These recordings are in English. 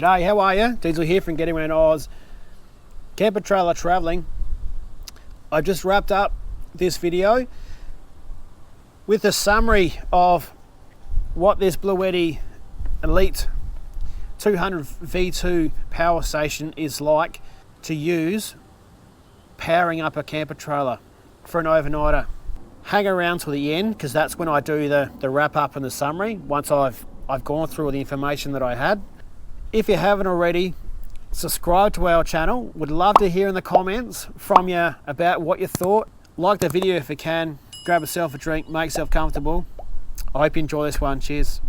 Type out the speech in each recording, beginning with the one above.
G'day, how are you? Diesel here from Getting Around Oz. Camper trailer travelling. I've just wrapped up this video with a summary of what this Bluetti Elite 200 V2 power station is like to use powering up a camper trailer for an overnighter. Hang around till the end because that's when I do the wrap up and the summary once I've gone through all the information that I had. If you haven't already, subscribe to our channel. Would love to hear in the comments from you about what you thought. Like the video if you can. Grab yourself a drink, make yourself comfortable. I hope you enjoy this one. Cheers.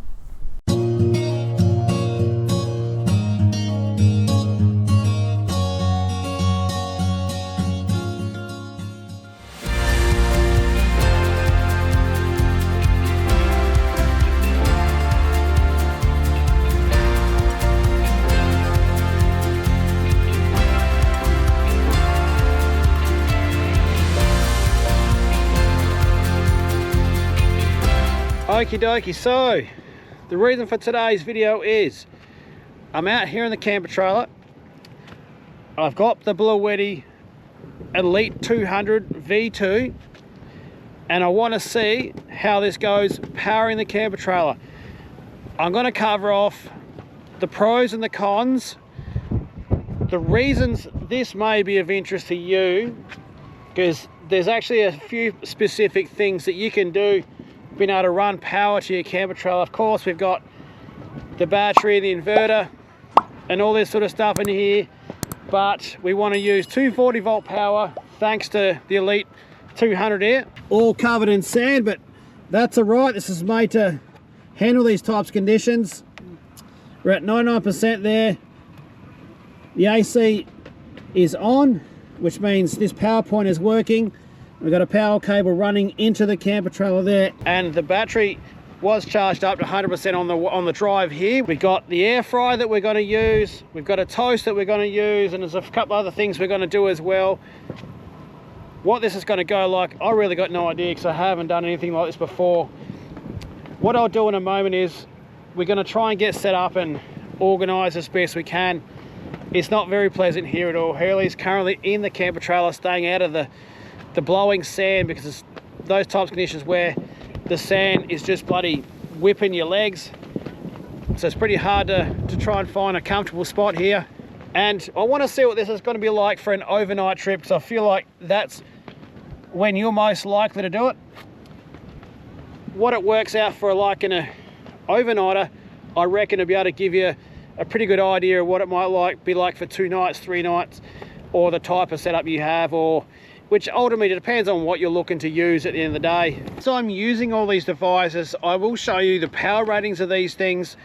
Okie dokie, so the reason for today's video is I'm out here in the camper trailer. I've got the Bluetti Elite 200 V2 and I want to see how this goes powering the camper trailer. I'm going to cover off the pros and the cons, the reasons this may be of interest to you, because there's actually a few specific things that you can do being able to run power to your camper trailer. Of course, we've got the battery, the inverter, and all this sort of stuff in here, but we want to use 240 volt power thanks to the Elite 200 here. All covered in sand, but that's all right. This is made to handle these types of conditions. We're at 99% there. The AC is on, which means this power point is working. We've got a power cable running into the camper trailer there, and the battery was charged up to 100% on the drive here. We've got the air fryer that we're going to use, we've got a toast that we're going to use, and there's a couple other things we're going to do as well. What this is going to go like, I really got no idea because I haven't done anything like this before. What I'll do in a moment is we're going to try and get set up and organise as best we can. It's not very pleasant here at all. Hurley's currently in the camper trailer staying out of the blowing sand, because it's those types of conditions where the sand is just bloody whipping your legs, so it's pretty hard to try and find a comfortable spot here. And I want to see what this is going to be like for an overnight trip, because I feel like that's when you're most likely to do it. What it works out for like in a overnighter, I reckon to be able to give you a pretty good idea of what it might be like for 2 nights, 3 nights, or the type of setup you have, or which ultimately depends on what you're looking to use at the end of the day. So I'm using all these devices. I will show you the power ratings of these things.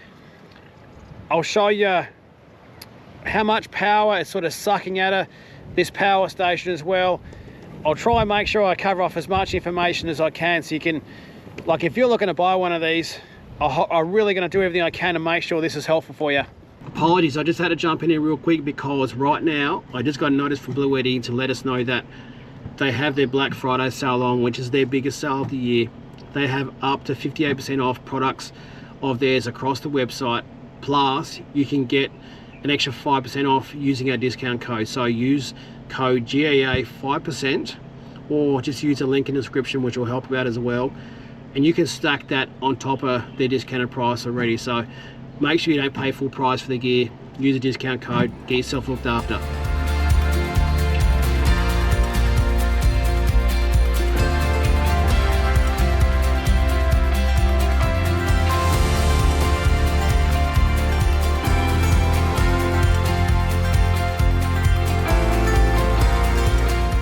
I'll show you how much power it's sort of sucking out of this power station as well. I'll try and make sure I cover off as much information as I can, so you can, like if you're looking to buy one of these, I'm really going to do everything I can to make sure this is helpful for you. Apologies, I just had to jump in here real quick because right now I just got a notice from Bluetti to let us know that they have their Black Friday sale on, which is their biggest sale of the year. They have up to 58% off products of theirs across the website. Plus, you can get an extra 5% off using our discount code. So use code GAA 5%, or just use a link in the description, which will help you out as well. And you can stack that on top of their discounted price already. So make sure you don't pay full price for the gear. Use a discount code, get yourself looked after.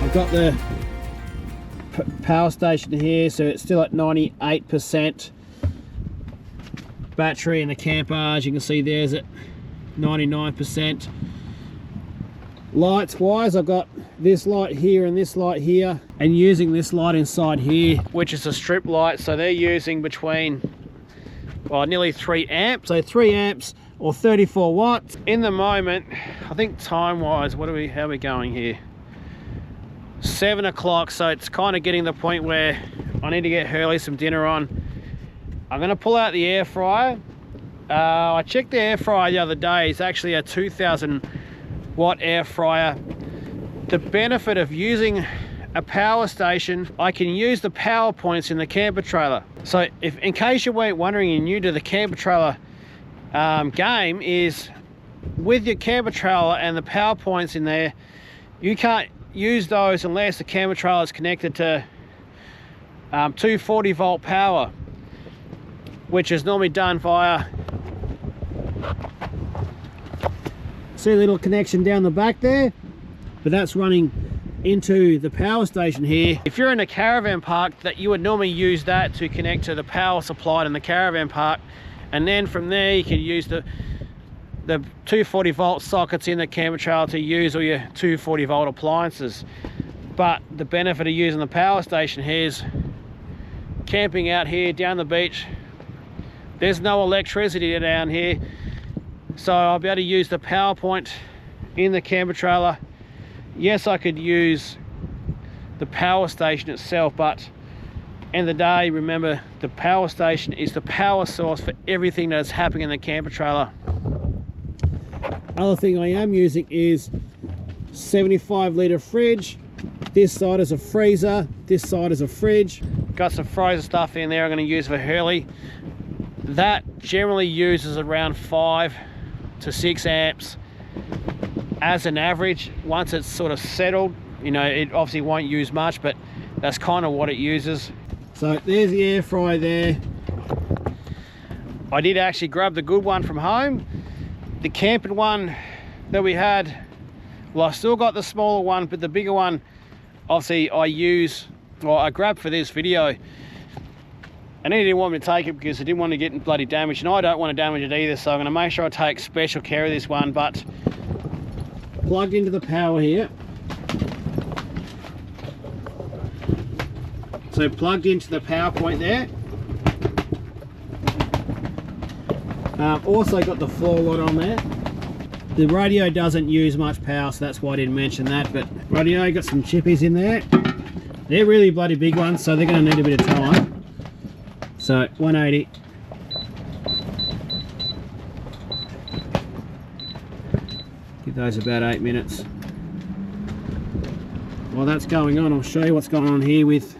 I've got the power station here, so it's still at 98%. Battery in the camper, as you can see, there's at 99%. Lights wise, I've got this light here and this light here, and using this light inside here, which is a strip light, so they're using between nearly 3 amps, so 3 amps or 34 watts. In the moment, I think time wise, how are we going here? 7 o'clock, so it's kind of getting to the point where I need to get Hurley some dinner on. I'm going to pull out the air fryer I checked the air fryer the other day. It's actually a 2000 watt air fryer. The benefit of using a power station, I can use the power points in the camper trailer. So if, in case you weren't wondering, you're new to the camper trailer game, is with your camper trailer and the power points in there, you can't use those unless the camper trailer is connected to 240 volt power, which is normally done via, see a little connection down the back there, but that's running into the power station here. If you're in a caravan park, that you would normally use that to connect to the power supplied in the caravan park, and then from there you can use the 240 volt sockets in the camper trailer to use all your 240 volt appliances. But the benefit of using the power station here is camping out here down the beach, there's no electricity down here, so I'll be able to use the power point in the camper trailer. Yes, I could use the power station itself, but end of the day, remember, the power station is the power source for everything that's happening in the camper trailer. Other thing I am using is 75 litre fridge. This side is a freezer, this side is a fridge. Got some frozen stuff in there I'm going to use for Hurley. That generally uses around 5 to 6 amps as an average. Once it's sort of settled, you know, it obviously won't use much, but that's kind of what it uses. So there's the air fryer there. I did actually grab the good one from home. The camping one that we had, well, I still got the smaller one, but the bigger one obviously I grabbed for this video, and he didn't want me to take it because I didn't want to get bloody damaged, and I don't want to damage it either, so I'm going to make sure I take special care of this one. But plugged into the power here, so plugged into the power point there. Also got the floor light on there. The radio doesn't use much power, so that's why I didn't mention that. But radio, got some chippies in there. They're really bloody big ones, so they're going to need a bit of time. So 180. Give those about 8 minutes. While that's going on, I'll show you what's going on here with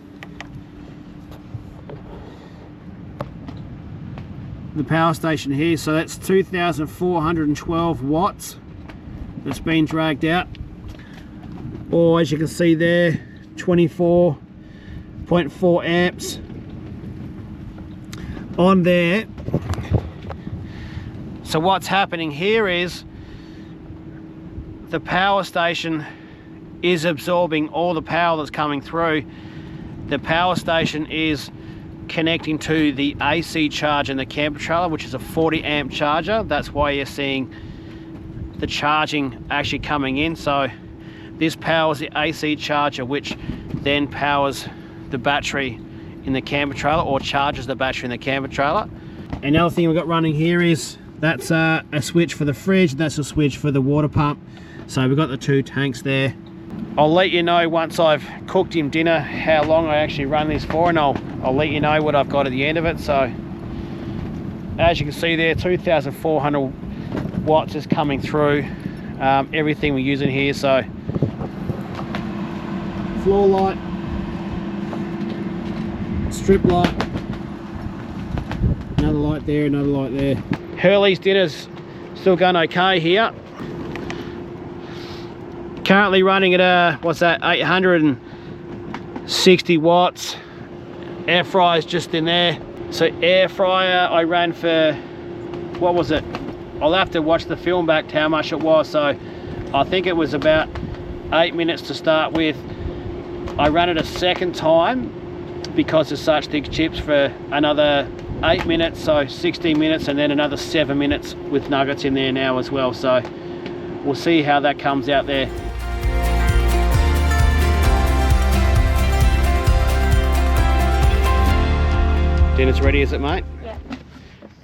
the power station here. So that's 2,412 watts that's been dragged out, or as you can see there, 24.4 amps on there. So what's happening here is the power station is absorbing all the power that's coming through. The power station is connecting to the AC charger in the camper trailer, which is a 40 amp charger. That's why you're seeing the charging actually coming in. So this powers the AC charger, which then powers the battery in the camper trailer, or charges the battery in the camper trailer. Another thing we've got running here is that's a switch for the fridge, and that's a switch for the water pump. So we've got the 2 tanks there. I'll let you know once I've cooked him dinner how long I actually run this for, and I'll let you know what I've got at the end of it. So as you can see there, 2,400 watts is coming through everything we're using here. So floor light, strip light, another light there, another light there. Hurley's dinner's still going okay here. Currently running at what's that, 860 watts. Air fryer's just in there. So air fryer I ran for, what was it? I'll have to watch the film back to how much it was. So I think it was about 8 minutes to start with. I ran it a second time because it's such thick chips for another 8 minutes, so 16 minutes, and then another 7 minutes with nuggets in there now as well. So we'll see how that comes out there. Dinner's ready, is it, mate? Yeah.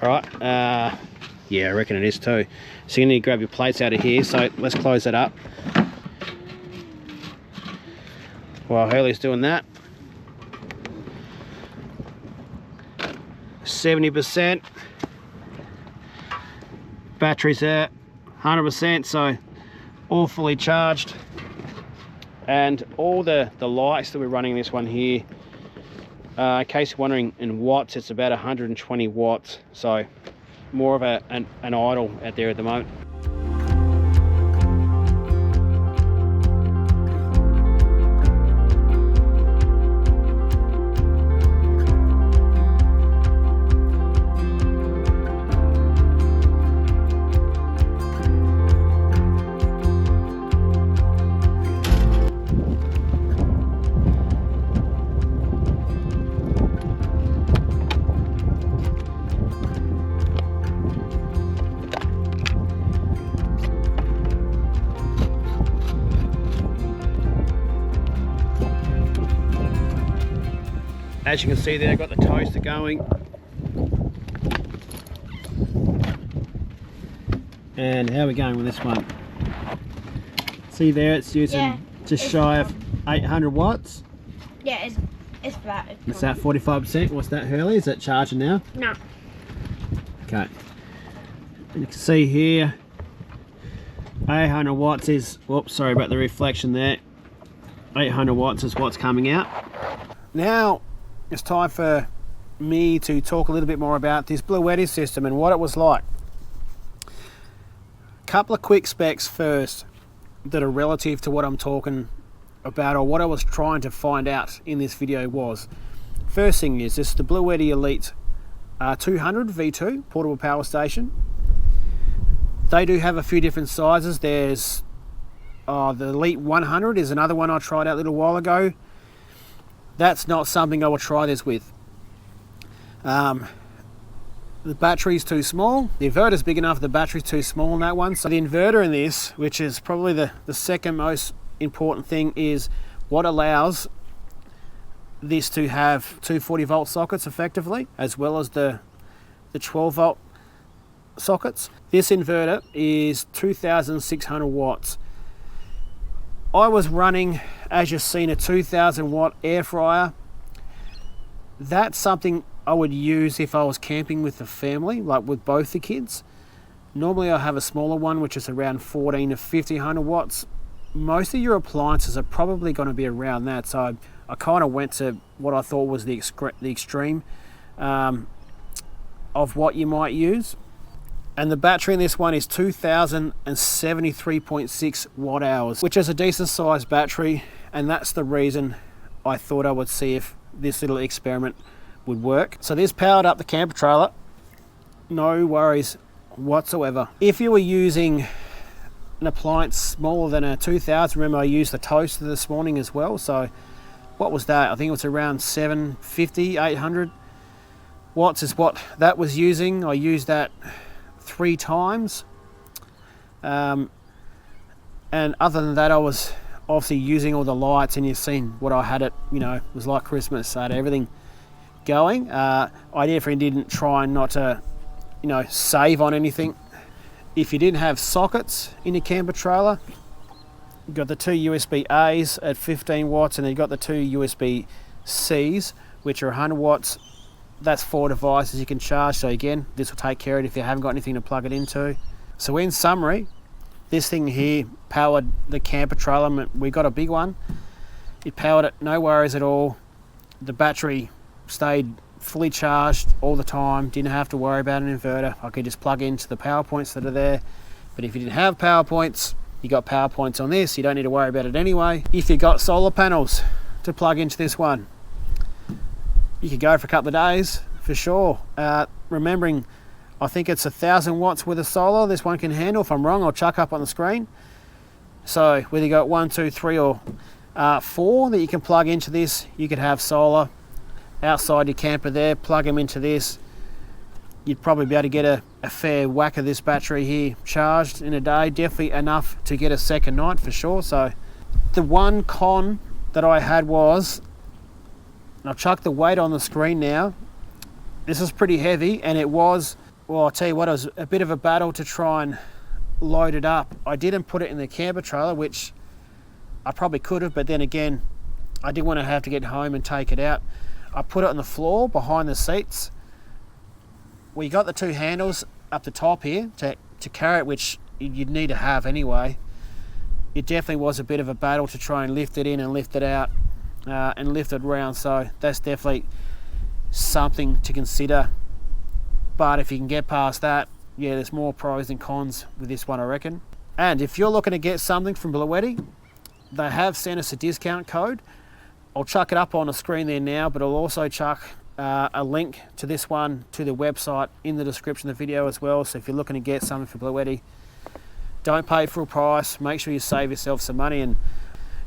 All right. Yeah, I reckon it is too. So you need to grab your plates out of here. So let's close that up. While Hurley's doing that. 70%. batteries there, 100%, so all fully charged. And all the lights that we're running this one here, in case you're wondering, in watts, it's about 120 watts, so more of an idle out there at the moment. As you can see there, I've got the toaster going. And how are we going with this one? See there, it's using just shy of 800 watts. Yeah, it's about. It's at 45%. What's that, Hurley? Is that charging now? No. Okay. And you can see here, 800 watts is, whoops, sorry about the reflection there. 800 watts is what's coming out. Now, it's time for me to talk a little bit more about this Bluetti system and what it was like. Couple of quick specs first that are relative to what I'm talking about, or what I was trying to find out in this video was. First thing is, this is the Bluetti Elite 200 V2 portable power station. They do have a few different sizes. There's the Elite 100 is another one I tried out a little while ago. That's not something I will try this with. The battery's too small. The inverter's big enough, the battery's too small in that one. So the inverter in this, which is probably the second most important thing, is what allows this to have two 40 volt sockets effectively, as well as the 12 volt sockets. This inverter is 2,600 watts. I was running, as you've seen, a 2,000 watt air fryer. That's something I would use if I was camping with the family, like with both the kids. Normally I have a smaller one, which is around 14 to 1,500 watts. Most of your appliances are probably going to be around that, so I kind of went to what I thought was the extreme of what you might use. And the battery in this one is 2,073.6 watt hours, which is a decent sized battery, and that's the reason I thought I would see if this little experiment would work. So this powered up the camper trailer, no worries whatsoever. If you were using an appliance smaller than a 2,000, remember I used the toaster this morning as well, so what was that? I think it was around 750, 800 watts is what that was using. I used that 3 times, and other than that I was obviously using all the lights, and you've seen what I had. It, you know, it was like Christmas. I had everything going. I definitely didn't try not to, you know, save on anything. If you didn't have sockets in your camper trailer, you've got the 2 USB A's at 15 watts, and then you've got the 2 USB C's, which are 100 watts. That's 4 devices you can charge, so again, this will take care of it if you haven't got anything to plug it into. So in summary, this thing here powered the camper trailer. We got a big one. It powered it, no worries at all. The battery stayed fully charged all the time, didn't have to worry about an inverter. I could just plug into the power points that are there. But if you didn't have power points, you got power points on this, you don't need to worry about it anyway. If you got solar panels to plug into this one, you could go for a couple of days for sure. Remembering, I think it's 1,000 watts worth of solar this one can handle. If I'm wrong, I'll chuck up on the screen. So whether you got 1, 2, 3 or 4 that you can plug into this, you could have solar outside your camper there, plug them into this. You'd probably be able to get a fair whack of this battery here charged in a day. Definitely enough to get a second night for sure. So the one con that I had was, and I'll chuck the weight on the screen now, this is pretty heavy, and it was, well, I'll tell you what, it was a bit of a battle to try and load it up. I didn't put it in the camper trailer, which I probably could have, but then again, I didn't want to have to get home and take it out. I put it on the floor behind the seats. We got the 2 handles up the top here to to carry it, which you'd need to have anyway, it definitely was a bit of a battle to try and lift it in and lift it out and lift it around. So that's definitely something to consider. But if you can get past that, yeah, there's more pros than cons with this one, I reckon. And if you're looking to get something from Bluetti, they have sent us a discount code. I'll chuck it up on the screen there now, but I'll also chuck a link to this one to the website in the description of the video as well. So if you're looking to get something from Bluetti, don't pay full price. Make sure you save yourself some money. And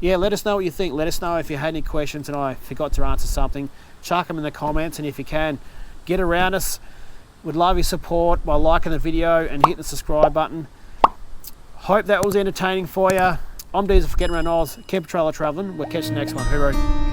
yeah, let us know what you think. Let us know if you had any questions and I forgot to answer something. Chuck them in the comments, and if you can, get around us. Would love your support by liking the video and hitting the subscribe button. Hope that was entertaining for you. I'm Diesel for Getting Around Oz, Camper Trailer Traveling. We'll catch you next one. Hooroo.